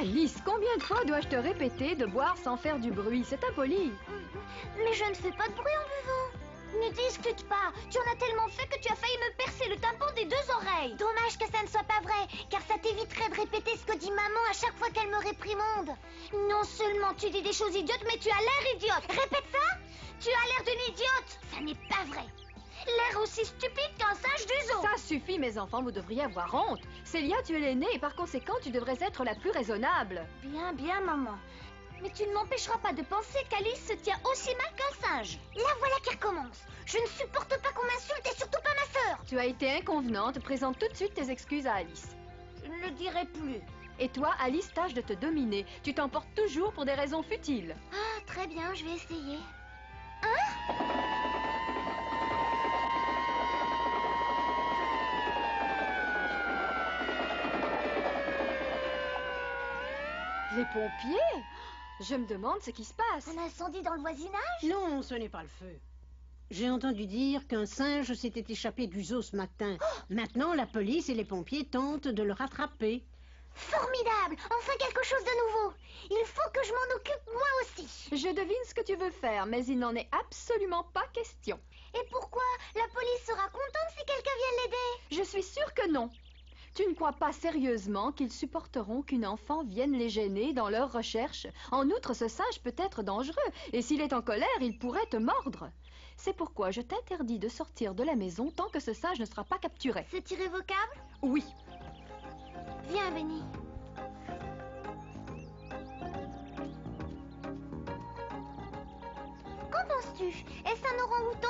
Alice, combien de fois dois-je te répéter de boire sans faire du bruit? C'est impoli. Mais je ne fais pas de bruit en buvant. Ne discute pas. Tu en as tellement fait que tu as failli me percer le tympan des 2 oreilles. Dommage que ça ne soit pas vrai, car ça t'éviterait de répéter ce que dit maman à chaque fois qu'elle me réprimande. Non seulement tu dis des choses idiotes, mais tu as l'air idiote. Répète ça. Tu as l'air d'une idiote. Ça n'est pas vrai. L'air aussi stupide qu'un singe du zoo. Ça suffit, mes enfants, vous devriez avoir honte. Célia, tu es l'aînée et par conséquent, tu devrais être la plus raisonnable. Bien, bien, maman. Mais tu ne m'empêcheras pas de penser qu'Alice se tient aussi mal qu'un singe. La voilà qui recommence. Je ne supporte pas qu'on m'insulte et surtout pas ma sœur. Tu as été inconvenante, présente tout de suite tes excuses à Alice. Je ne le dirai plus. Et toi, Alice, tâche de te dominer. Tu t'emportes toujours pour des raisons futiles. Ah, très bien, je vais essayer. Hein? Les pompiers? Je me demande ce qui se passe. Un incendie dans le voisinage? Non, ce n'est pas le feu. J'ai entendu dire qu'un singe s'était échappé du zoo ce matin. Maintenant, la police et les pompiers tentent de le rattraper. Formidable! Enfin quelque chose de nouveau. Il faut que je m'en occupe moi aussi. Je devine ce que tu veux faire, mais il n'en est absolument pas question. Et pourquoi? La police sera contente si quelqu'un vient l'aider. Je suis sûre que non. Tu ne crois pas sérieusement qu'ils supporteront qu'une enfant vienne les gêner dans leurs recherches? En outre, ce singe peut être dangereux, et s'il est en colère, il pourrait te mordre. C'est pourquoi je t'interdis de sortir de la maison tant que ce singe ne sera pas capturé. C'est irrévocable? Oui. Viens, Benny. Qu'en penses-tu? Est-ce un orang-outan?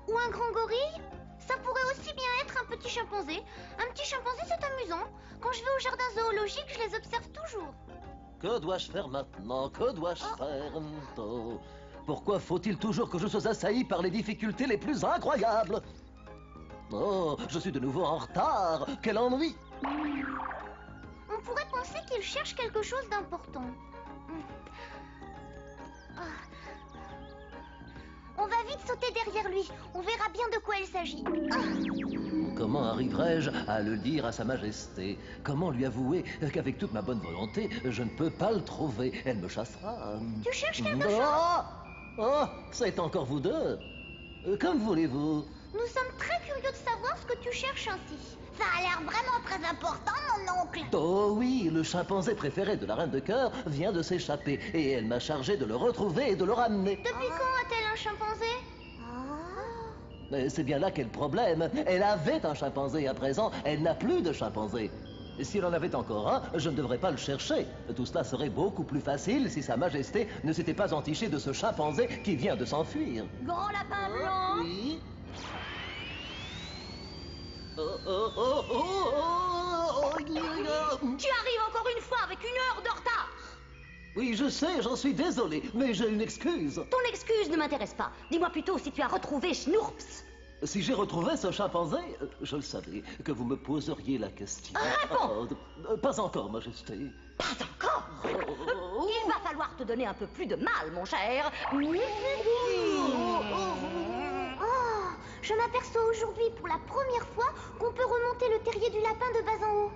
Ou un grand gorille? Ça pourrait aussi bien être un petit chimpanzé. Un petit chimpanzé, c'est amusant. Quand je vais au jardin zoologique, je les observe toujours. Que dois-je faire maintenant? Que dois-je faire? Oh. Pourquoi faut-il toujours que je sois assailli par les difficultés les plus incroyables? Oh, je suis de nouveau en retard. Quel ennui! On pourrait penser qu'il cherche quelque chose d'important. On va vite sauter derrière lui. On verra bien de quoi il s'agit. Comment arriverai-je à le dire à Sa Majesté? Comment lui avouer qu'avec toute ma bonne volonté, je ne peux pas le trouver? Elle me chassera. Tu cherches quelque chose? Oh, c'est encore vous deux. Comme voulez-vous. Nous sommes très curieux de savoir ce que tu cherches ainsi. Ça a l'air vraiment très important, mon oncle. Oh oui, le chimpanzé préféré de la Reine de Cœur vient de s'échapper et elle m'a chargé de le retrouver et de le ramener. Depuis quand a-t-elle un chimpanzé? Mais c'est bien là qu'est le problème. Elle avait un chimpanzé à présent, elle n'a plus de chimpanzé. Si elle en avait encore un, je ne devrais pas le chercher. Tout cela serait beaucoup plus facile si Sa Majesté ne s'était pas entichée de ce chimpanzé qui vient de s'enfuir. Grand lapin blanc. Oui. Tu arrives encore une fois avec 1 heure de retard. Oui, je sais, j'en suis désolé, mais j'ai une excuse. Ton excuse ne m'intéresse pas. Dis-moi plutôt si tu as retrouvé Schnurps. Si j'ai retrouvé ce chimpanzé, je le savais que vous me poseriez la question. Réponds. Pas encore, Majesté. Pas encore. Il va falloir te donner un peu plus de mal, mon cher. Oh, je m'aperçois aujourd'hui pour la première fois qu'on peut remonter le terrier du lapin de bas en haut.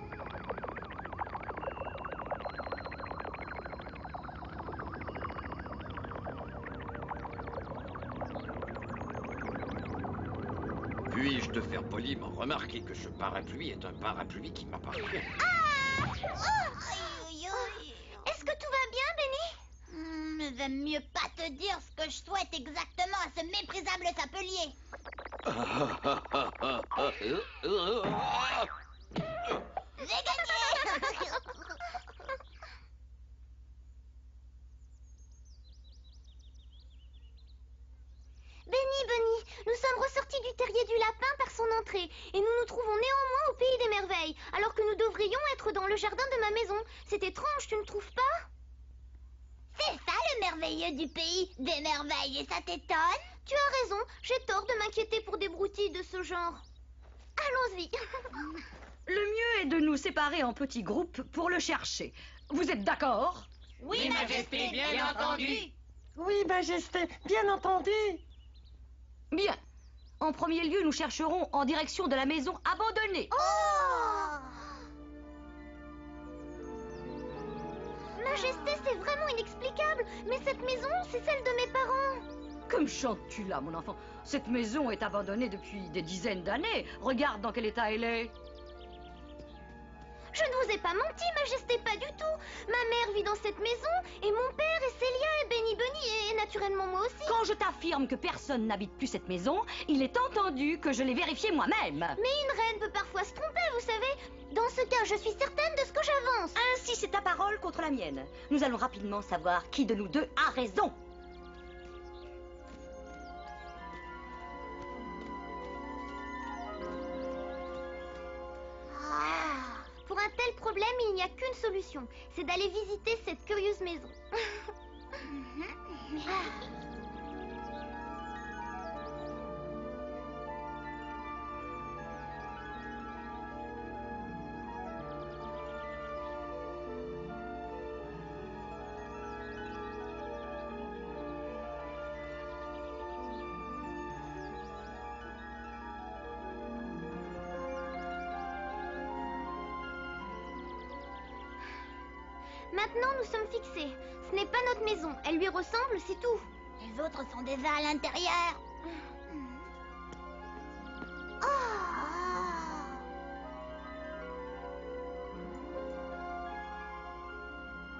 Puis-je te faire poliment remarquer que ce parapluie est un parapluie qui m'appartient? Est-ce que tout va bien, Benny? Je vais mieux pas te dire ce que je souhaite exactement à ce méprisable sapelier. J'ai gagné. Benny, nous sommes ressortis du terrier du lapin par son entrée et nous nous trouvons néanmoins au pays des merveilles, alors que nous devrions être dans le jardin de ma maison. C'est étrange, tu ne trouves pas? C'est ça le merveilleux du pays des merveilles et ça t'étonne? Tu as raison, j'ai tort de m'inquiéter pour des broutilles de ce genre. Allons-y. Le mieux est de nous séparer en petits groupes pour le chercher. Vous êtes d'accord? Oui, Majesté, bien entendu. Oui, Majesté, bien entendu. Bien. En premier lieu, nous chercherons en direction de la maison abandonnée. Majesté, c'est vraiment inexplicable. Mais cette maison, c'est celle de mes parents. Comme chantes-tu là, mon enfant? Cette maison est abandonnée depuis des dizaines d'années. Regarde dans quel état elle est. Je ne vous ai pas menti, Majesté, pas du tout. Ma mère vit dans cette maison, et mon père, et Célia, et Benny Bunny, et naturellement moi aussi. Quand je t'affirme que personne n'habite plus cette maison, il est entendu que je l'ai vérifié moi-même. Mais une reine peut parfois se tromper, vous savez. Dans ce cas, je suis certaine de ce que j'avance. Ainsi, c'est ta parole contre la mienne. Nous allons rapidement savoir qui de nous deux a raison. Pour un tel problème, il n'y a qu'une solution. C'est d'aller visiter cette curieuse maison. Maintenant, nous sommes fixés. Ce n'est pas notre maison. Elle lui ressemble, c'est tout. Les autres sont déjà à l'intérieur.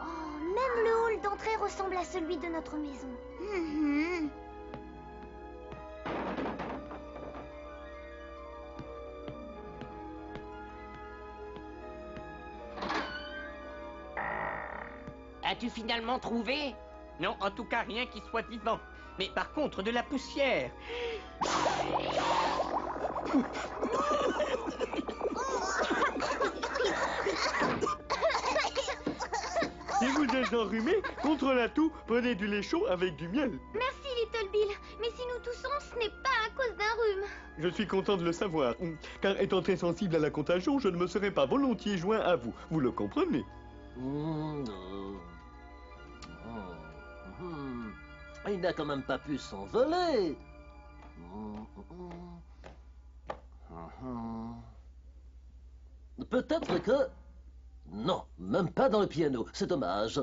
Oh, même le hall d'entrée ressemble à celui de notre maison. As-tu finalement trouvé? Non, en tout cas, rien qui soit vivant. Mais par contre, de la poussière. Si vous êtes enrhumé, contre la toux, prenez du lait chaud avec du miel. Merci, Little Bill. Mais si nous toussons, ce n'est pas à cause d'un rhume. Je suis content de le savoir, car étant très sensible à la contagion, je ne me serais pas volontiers joint à vous. Vous le comprenez? Il n'a quand même pas pu s'envoler. Peut-être que... Non, même pas dans le piano. C'est dommage.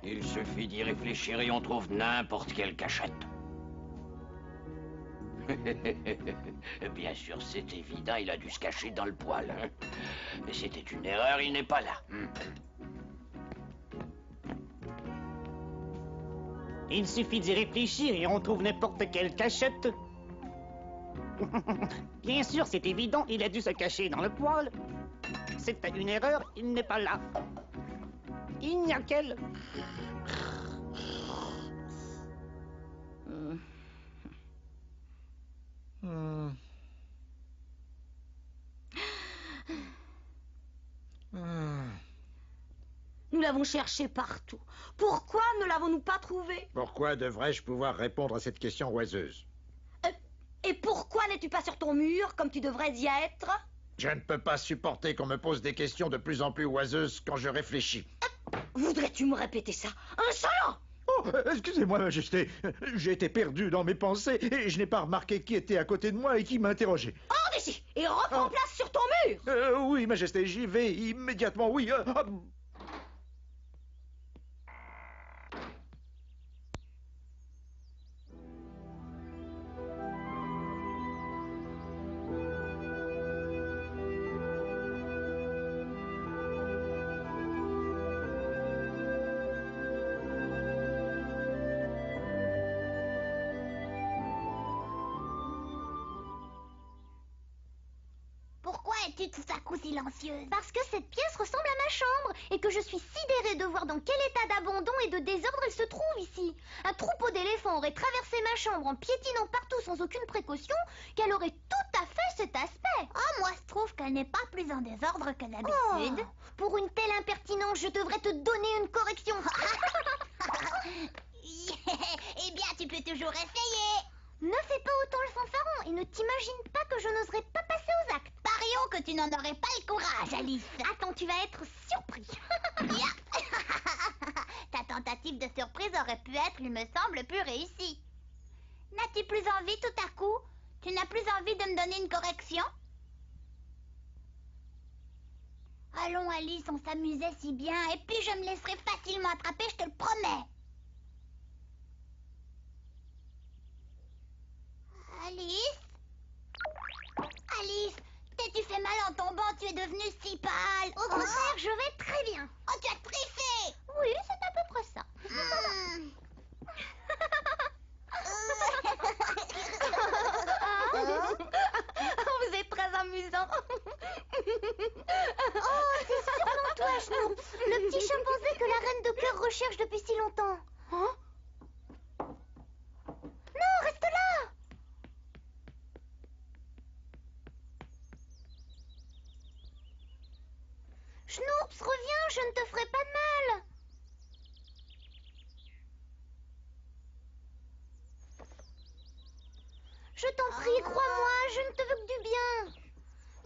Il suffit d'y réfléchir et on trouve n'importe quelle cachette. Bien sûr, c'est évident, il a dû se cacher dans le poêle. Hein. Mais c'était une erreur, il n'est pas là. Il suffit d'y réfléchir et on trouve n'importe quelle cachette. Bien sûr, c'est évident, il a dû se cacher dans le poêle. C'était une erreur, il n'est pas là. Il n'y a qu'elle. Nous l'avons cherché partout. Pourquoi ne l'avons-nous pas trouvé? Pourquoi devrais-je pouvoir répondre à cette question oiseuse? Et pourquoi n'es-tu pas sur ton mur comme tu devrais y être? Je ne peux pas supporter qu'on me pose des questions de plus en plus oiseuses quand je réfléchis. Voudrais-tu me répéter ça? Insolent! Oh, excusez-moi, Majesté. J'ai été perdu dans mes pensées et je n'ai pas remarqué qui était à côté de moi et qui m'interrogeait. Hors d'ici et reprends place sur ton mur! Oui, Majesté, j'y vais immédiatement, oui. Pourquoi es-tu tout à coup silencieuse? Parce que cette pièce ressemble à ma chambre et que je suis sidérée de voir dans quel état d'abandon et de désordre elle se trouve ici. Un troupeau d'éléphants aurait traversé ma chambre en piétinant partout sans aucune précaution, qu'elle aurait tout à fait cet aspect. Oh, moi je trouve qu'elle n'est pas plus en désordre que d'habitude. Oh, pour une telle impertinence, je devrais te donner une correction. Eh bien, tu peux toujours essayer. Ne fais pas autant le fanfaron et ne t'imagine pas que je n'oserais pas passer aux actes. Parions que tu n'en aurais pas le courage, Alice. Attends, tu vas être surpris. Ta tentative de surprise aurait pu être, il me semble, plus réussie. N'as-tu plus envie tout à coup? Tu n'as plus envie de me donner une correction? Allons, Alice, on s'amusait si bien, et puis je me laisserai facilement attraper, je te le promets. Alice? Alice, t'es-tu fait mal en tombant? Tu es devenue si pâle. Au contraire, je vais très bien. Oh, tu as triché! Oui, c'est à peu près ça. Vous êtes très amusant. Oh, c'est sûrement toi, Snoops, le petit chimpanzé que la reine de cœur recherche depuis si longtemps. Hein? Non, reste là. Snoops, reviens, je ne te ferai pas de mal. Je t'en prie, crois-moi, je ne te veux que du bien.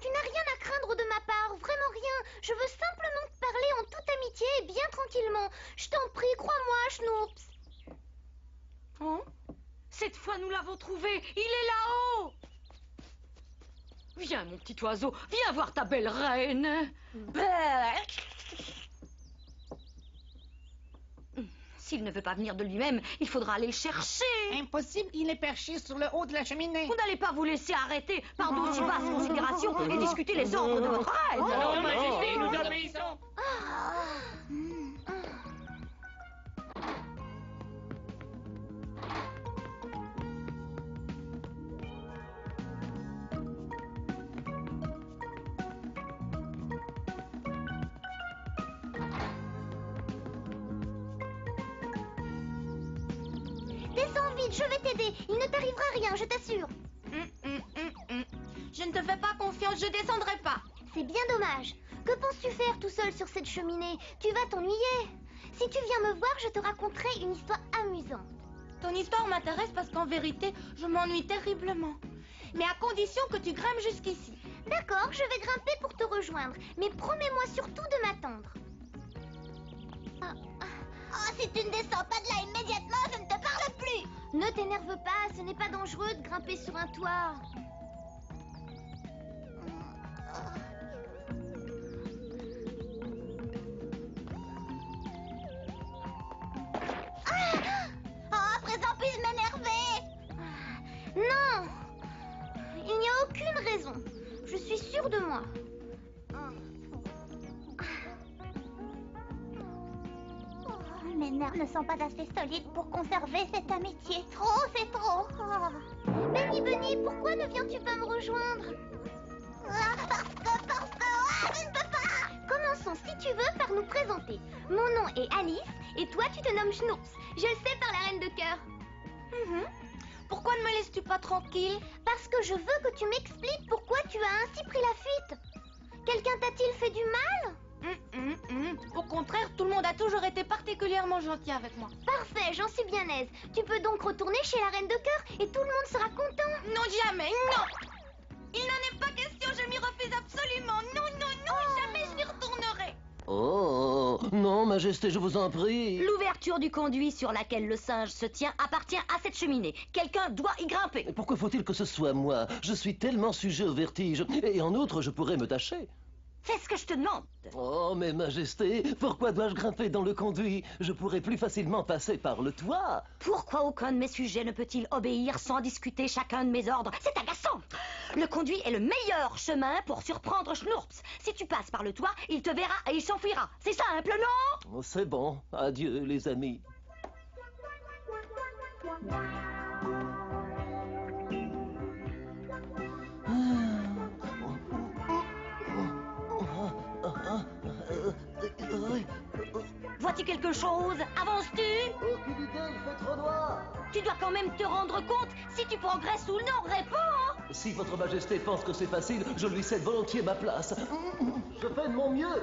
Tu n'as rien à craindre de ma part, vraiment rien. Je veux simplement te parler en toute amitié et bien tranquillement. Je t'en prie, crois-moi, Snoops. Hein? Cette fois, nous l'avons trouvé. Il est là-haut. Viens, mon petit oiseau. Viens voir ta belle reine. S'il ne veut pas venir de lui-même, il faudra aller le chercher. Impossible, il est perché sur le haut de la cheminée. Vous n'allez pas vous laisser arrêter par d'aussi basses considérations et discuter les ordres de votre reine. Non, Majesté, nous obéissons. Descends vite, je vais t'aider. Il ne t'arrivera rien, je t'assure. Je ne te fais pas confiance, je descendrai pas. C'est bien dommage. Que penses-tu faire tout seul sur cette cheminée? Tu vas t'ennuyer. Si tu viens me voir, je te raconterai une histoire amusante. Ton histoire m'intéresse parce qu'en vérité, je m'ennuie terriblement. Mais à condition que tu grimpes jusqu'ici. D'accord, je vais grimper pour te rejoindre. Mais promets-moi surtout de m'attendre. Oh, si tu ne descends pas de là immédiatement, je ne te parle plus. Ne t'énerve pas, ce n'est pas dangereux de grimper sur un toit. À présent, puis-je m'énerver? Non, il n'y a aucune raison. Je suis sûre de moi. Mes nerfs ne sont pas assez solides pour conserver cette amitié. Trop, c'est trop. Benny, Bunny, pourquoi ne viens-tu pas me rejoindre? Parce que, je ne peux pas. Commençons, si tu veux, par nous présenter. Mon nom est Alice, et toi, tu te nommes Snoops. Je le sais par la reine de cœur. Pourquoi ne me laisses-tu pas tranquille? Parce que je veux que tu m'expliques pourquoi tu as ainsi pris la fuite. Quelqu'un t'a-t-il fait du mal? Au contraire, tout le monde a toujours été particulièrement gentil avec moi. Parfait, j'en suis bien aise. Tu peux donc retourner chez la reine de cœur et tout le monde sera content. Non, jamais, non. Il n'en est pas question, je m'y refuse absolument. Non, jamais je n'y retournerai. Oh, non, Majesté, je vous en prie. L'ouverture du conduit sur laquelle le singe se tient appartient à cette cheminée. Quelqu'un doit y grimper. Et pourquoi faut-il que ce soit moi? Je suis tellement sujet au vertige. Et en outre, je pourrais me tâcher. Fais ce que je te demande. Oh, mais Majesté, pourquoi dois-je grimper dans le conduit? Je pourrais plus facilement passer par le toit. Pourquoi aucun de mes sujets ne peut-il obéir sans discuter chacun de mes ordres? C'est agaçant. Le conduit est le meilleur chemin pour surprendre Snoops. Si tu passes par le toit, il te verra et il s'enfuira. C'est simple, non? Oh, c'est bon. Adieu, les amis. Vois-tu quelque chose? Avances-tu? Aucune idée, il fait trop noir. Tu dois quand même te rendre compte si tu progresses ou non. Réponds! Si votre Majesté pense que c'est facile, je lui cède volontiers ma place. Je fais de mon mieux.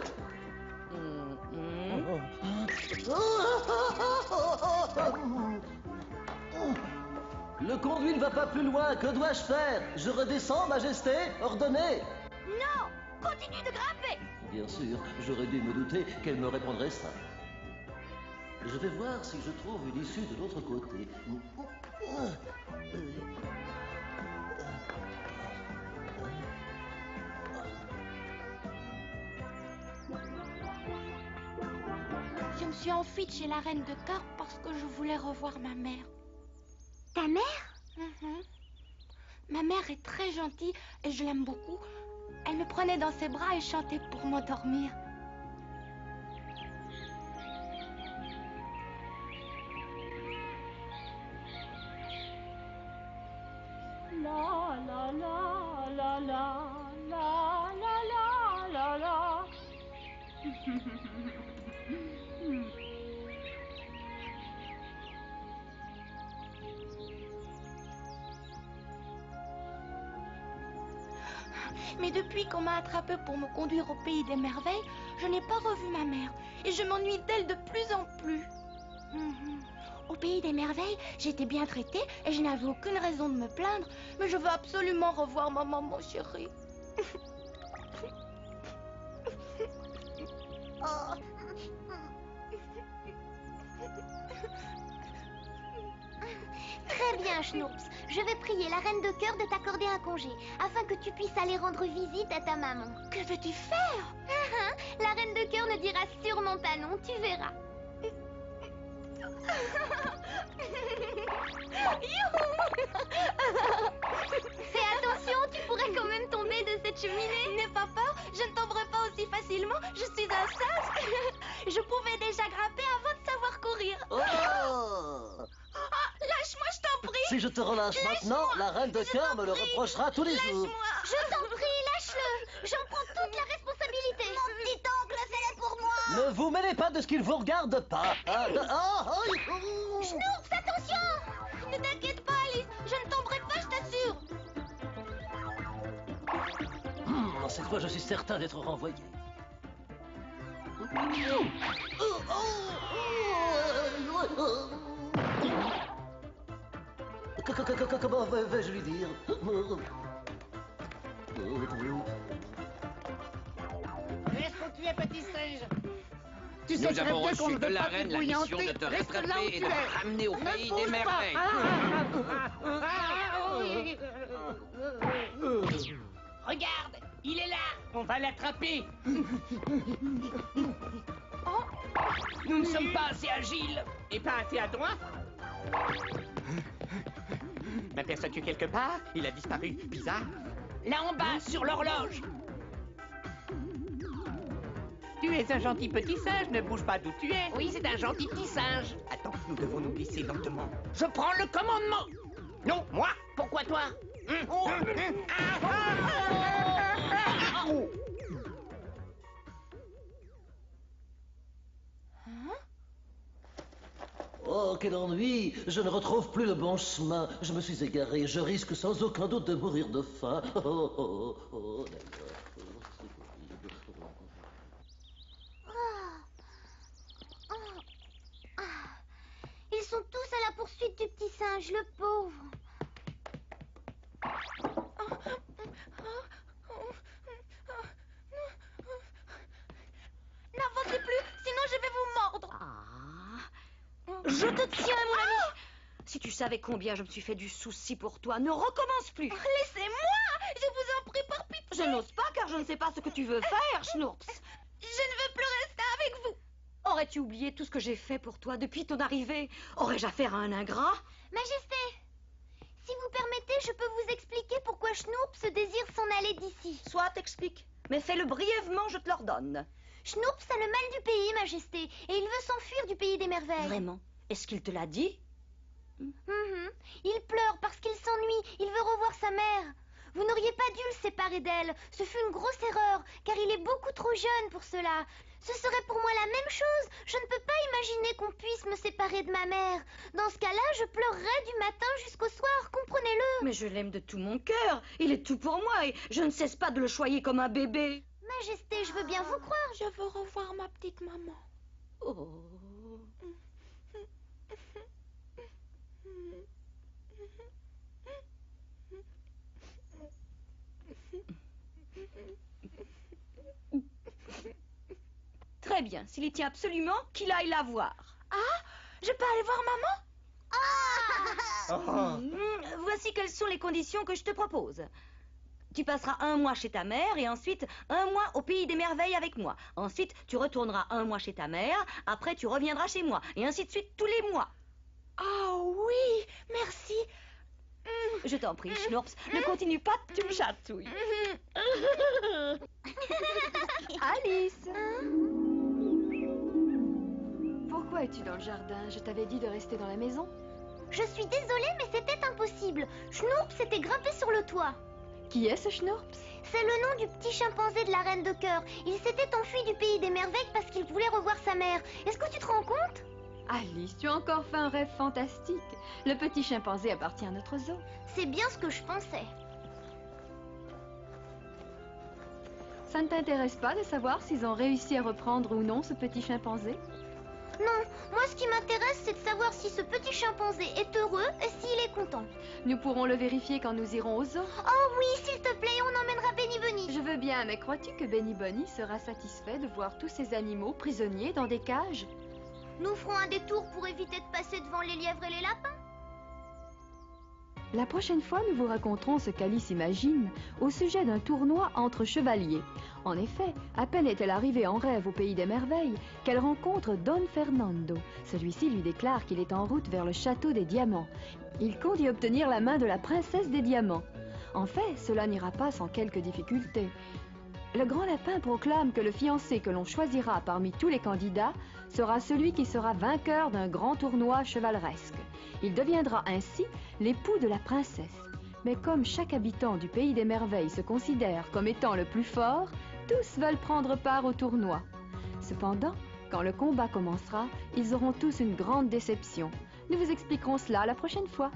Le conduit ne va pas plus loin. Que dois-je faire? Je redescends, Majesté? Ordonnez. Non! Continue de grimper! Bien sûr, j'aurais dû me douter qu'elle me répondrait ça. Je vais voir si je trouve une issue de l'autre côté. Je me suis enfuie de chez la reine de cœur parce que je voulais revoir ma mère. Ta mère? Ma mère est très gentille et je l'aime beaucoup. Elle me prenait dans ses bras et chantait pour m'endormir. La la la la la la la la la la. Mais depuis qu'on m'a attrapée pour me conduire au pays des merveilles, je n'ai pas revu ma mère. Et je m'ennuie d'elle de plus en plus. Au pays des merveilles, j'étais bien traitée et je n'avais aucune raison de me plaindre. Mais je veux absolument revoir ma maman chérie. Oh. Très bien, Schnurps. Je vais prier la reine de cœur de t'accorder un congé, afin que tu puisses aller rendre visite à ta maman. Que veux-tu faire? La reine de cœur ne dira sûrement pas non, tu verras. Fais attention, tu pourrais quand même tomber de cette cheminée. N'aie pas peur, je ne tomberai pas aussi facilement. Je suis un sage. Je pouvais déjà grimper avant de savoir courir. Oh! Lâche-moi, je t'en prie. Si je te relâche maintenant, la reine de cœur me le reprochera tous les jours. Je t'en prie, lâche-le. J'en prends toute la responsabilité. Mon petit oncle, fais-le pour moi. Ne vous mêlez pas de ce qui ne vous regarde pas. Schnurps, attention. Ne t'inquiète pas, Alice. Je ne tomberai pas, je t'assure. Cette fois, je suis certain d'être renvoyé. Comment vais-je lui dire? Reste où tu es, petit singe. Tu sais Nous très avons bien qu'on reçu ne de veut la pas te reine la mission de bouillanter. te Reste là où rattraper et tu de es. te ramener au Ne pays bouge des pas. merveilles. Regarde, il est là. On va l'attraper. Nous ne sommes pas assez agiles. Et pas assez adroits. M'aperçois-tu quelque part? Il a disparu. Bizarre. Là en bas, sur l'horloge. Tu es un gentil petit singe, ne bouge pas d'où tu es. Oui, c'est un gentil petit singe. Attends, nous devons nous glisser lentement. Je prends le commandement. Non, moi. Pourquoi toi? Oh, quel ennui! Je ne retrouve plus le bon chemin. Je me suis égaré. Je risque sans aucun doute de mourir de faim. Ils sont tous à la poursuite du petit singe, le pauvre. N'avancez plus, sinon je vais vous mordre. Je te tiens, mon ami. Si tu savais combien je me suis fait du souci pour toi, ne recommence plus. Laissez-moi, je vous en prie par pitié. Je n'ose pas car je ne sais pas ce que tu veux faire, Schnurps. Je ne veux plus rester avec vous. Aurais-tu oublié tout ce que j'ai fait pour toi depuis ton arrivée? Aurais-je affaire à un ingrat? Majesté, si vous permettez, je peux vous expliquer pourquoi Schnurps désire s'en aller d'ici. Soit explique, mais fais-le brièvement, je te l'ordonne. Schnurps a le mal du pays, Majesté, et il veut s'enfuir du pays des merveilles. Vraiment? Est-ce qu'il te l'a dit? Il pleure parce qu'il s'ennuie, il veut revoir sa mère. Vous n'auriez pas dû le séparer d'elle, ce fut une grosse erreur, car il est beaucoup trop jeune pour cela. Ce serait pour moi la même chose, je ne peux pas imaginer qu'on puisse me séparer de ma mère. Dans ce cas-là, je pleurerais du matin jusqu'au soir, comprenez-le. Mais je l'aime de tout mon cœur, il est tout pour moi et je ne cesse pas de le choyer comme un bébé. Majesté, je veux bien vous croire. Je veux revoir ma petite maman. Oh. Très bien, s'il y tient absolument, qu'il aille la voir. Ah, je peux aller voir maman? Voici quelles sont les conditions que je te propose. Tu passeras 1 mois chez ta mère et ensuite 1 mois au pays des merveilles avec moi. Ensuite, tu retourneras 1 mois chez ta mère, après tu reviendras chez moi. Et ainsi de suite tous les mois. Oh oui, merci. Je t'en prie, Schnurps, ne continue pas, tu me chatouilles. Alice! Pourquoi es-tu dans le jardin? Je t'avais dit de rester dans la maison. Je suis désolée, mais c'était impossible. Schnurps s'était grimpé sur le toit. Qui est ce Schnurps? C'est le nom du petit chimpanzé de la Reine de Cœur. Il s'était enfui du pays des merveilles parce qu'il voulait revoir sa mère. Est-ce que tu te rends compte? Alice, tu as encore fait un rêve fantastique. Le petit chimpanzé appartient à notre zoo. C'est bien ce que je pensais. Ça ne t'intéresse pas de savoir s'ils ont réussi à reprendre ou non ce petit chimpanzé? Non, moi ce qui m'intéresse, c'est de savoir si ce petit chimpanzé est heureux et s'il est content. Nous pourrons le vérifier quand nous irons au zoo. Oh oui, s'il te plaît, on emmènera Benny Bunny. Je veux bien, mais crois-tu que Benny Bunny sera satisfait de voir tous ces animaux prisonniers dans des cages? Nous ferons un détour pour éviter de passer devant les lièvres et les lapins. La prochaine fois, nous vous raconterons ce qu'Alice imagine au sujet d'un tournoi entre chevaliers. En effet, à peine est-elle arrivée en rêve au pays des merveilles qu'elle rencontre Don Fernando. Celui-ci lui déclare qu'il est en route vers le château des diamants. Il compte y obtenir la main de la princesse des diamants. En fait, cela n'ira pas sans quelques difficultés. Le grand lapin proclame que le fiancé que l'on choisira parmi tous les candidats sera celui qui sera vainqueur d'un grand tournoi chevaleresque. Il deviendra ainsi l'époux de la princesse. Mais comme chaque habitant du pays des merveilles se considère comme étant le plus fort, tous veulent prendre part au tournoi. Cependant, quand le combat commencera, ils auront tous une grande déception. Nous vous expliquerons cela la prochaine fois.